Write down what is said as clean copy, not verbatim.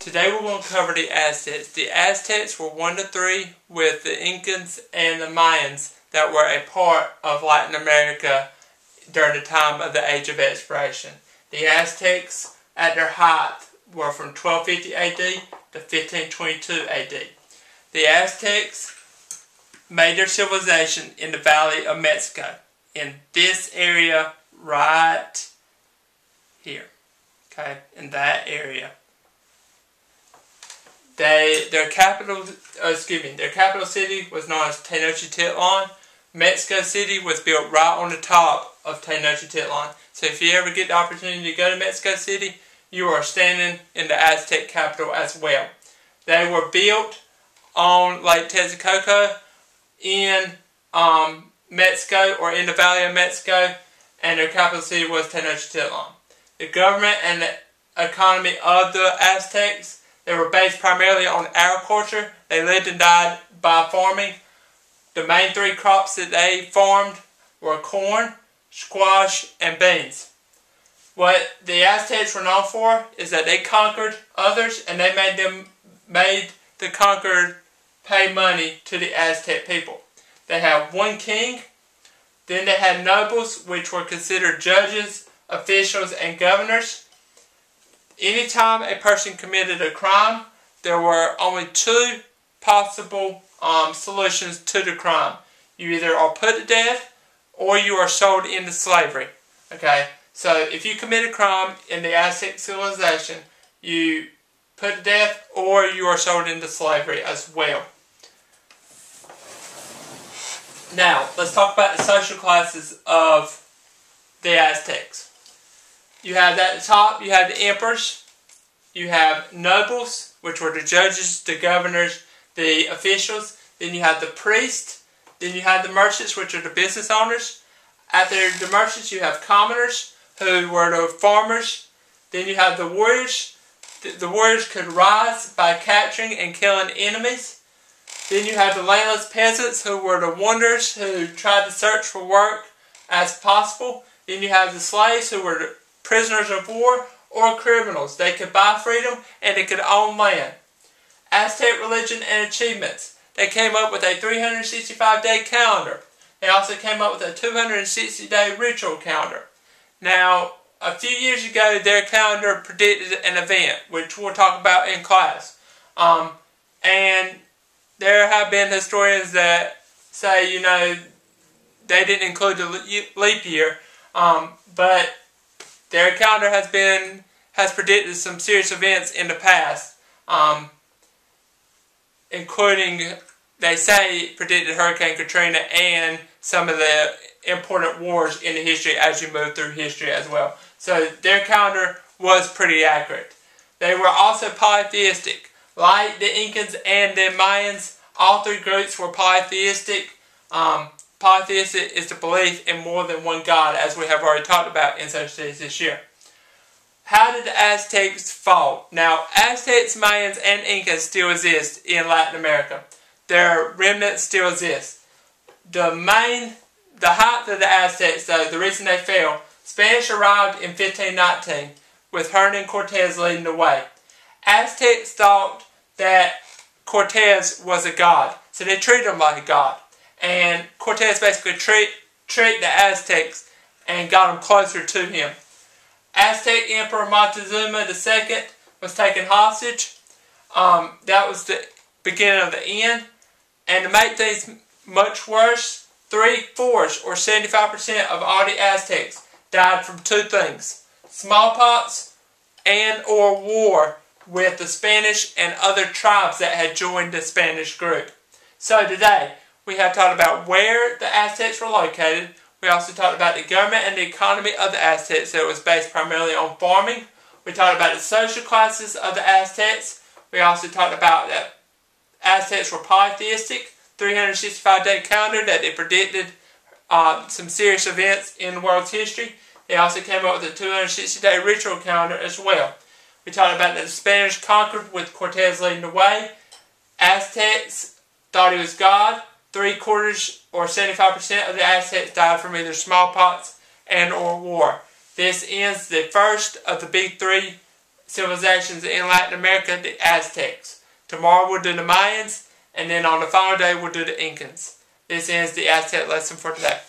Today we're going to cover the Aztecs. The Aztecs were 1 to 3 with the Incans and the Mayans that were a part of Latin America during the time of the Age of Exploration. The Aztecs at their height were from 1250 AD to 1522 AD. The Aztecs made their civilization in the Valley of Mexico, in this area right here, okay, in that area. Their capital city was known as Tenochtitlan. Mexico City was built right on the top of Tenochtitlan. So if you ever get the opportunity to go to Mexico City, you are standing in the Aztec capital as well. They were built on Lake Texcoco in Mexico, or in the Valley of Mexico, and their capital city was Tenochtitlan. The government and the economy of the Aztecs, they were based primarily on agriculture. They lived and died by farming. The main three crops that they farmed were corn, squash, and beans. What the Aztecs were known for is that they conquered others, and they made the conquered pay money to the Aztec people. They had one king, then they had nobles, which were considered judges, officials, and governors. Anytime a person committed a crime, there were only two possible solutions to the crime. You either are put to death, or you are sold into slavery. Okay, so if you commit a crime in the Aztec civilization, you put to death, or you are sold into slavery as well. Now, let's talk about the social classes of the Aztecs. You have at the top, you have the emperors, you have nobles, which were the judges, the governors, the officials, then you have the priests, then you have the merchants, which are the business owners. After the merchants, you have commoners, who were the farmers. Then you have the warriors. The warriors could rise by capturing and killing enemies. Then you have the landless peasants, who were the wanderers who tried to search for work as possible. Then you have the slaves, who were the prisoners of war or criminals. They could buy freedom and they could own land. Aztec religion and achievements. They came up with a 365-day calendar. They also came up with a 260-day ritual calendar. Now, a few years ago, their calendar predicted an event, which we'll talk about in class. And there have been historians that say, they didn't include the leap year, but their calendar has predicted some serious events in the past, including, they say, predicted Hurricane Katrina and some of the important wars in the history as you move through history as well. So their calendar was pretty accurate. They were also polytheistic. Like the Incans and the Mayans, all three groups were polytheistic. Polytheistic is the belief in more than one god, as we have already talked about in social studies this year. How did the Aztecs fall? Now, Aztecs, Mayans, and Incas still exist in Latin America. Their remnants still exist. The height of the Aztecs, though, the reason they fell, Spanish arrived in 1519 with Hernan Cortez leading the way. Aztecs thought that Cortez was a god, so they treated him like a god. And Cortez basically tricked the Aztecs and got them closer to him. Aztec Emperor Montezuma II was taken hostage. That was the beginning of the end. And to make things much worse, 3/4 or 75% of all the Aztecs died from two things: smallpox and or war with the Spanish and other tribes that had joined the Spanish group. So today, we have talked about where the Aztecs were located. We also talked about the government and the economy of the Aztecs, so it was based primarily on farming. We talked about the social classes of the Aztecs. We also talked about that Aztecs were polytheistic, 365-day calendar that they predicted some serious events in the world's history. They also came up with a 260-day ritual calendar as well. We talked about that the Spanish conquered with Cortez leading the way. Aztecs thought he was God. 3/4 or 75% of the Aztecs died from either smallpox and or war. This ends the first of the big three civilizations in Latin America, the Aztecs. Tomorrow we'll do the Mayans, and then on the final day we'll do the Incans. This ends the Aztec lesson for today.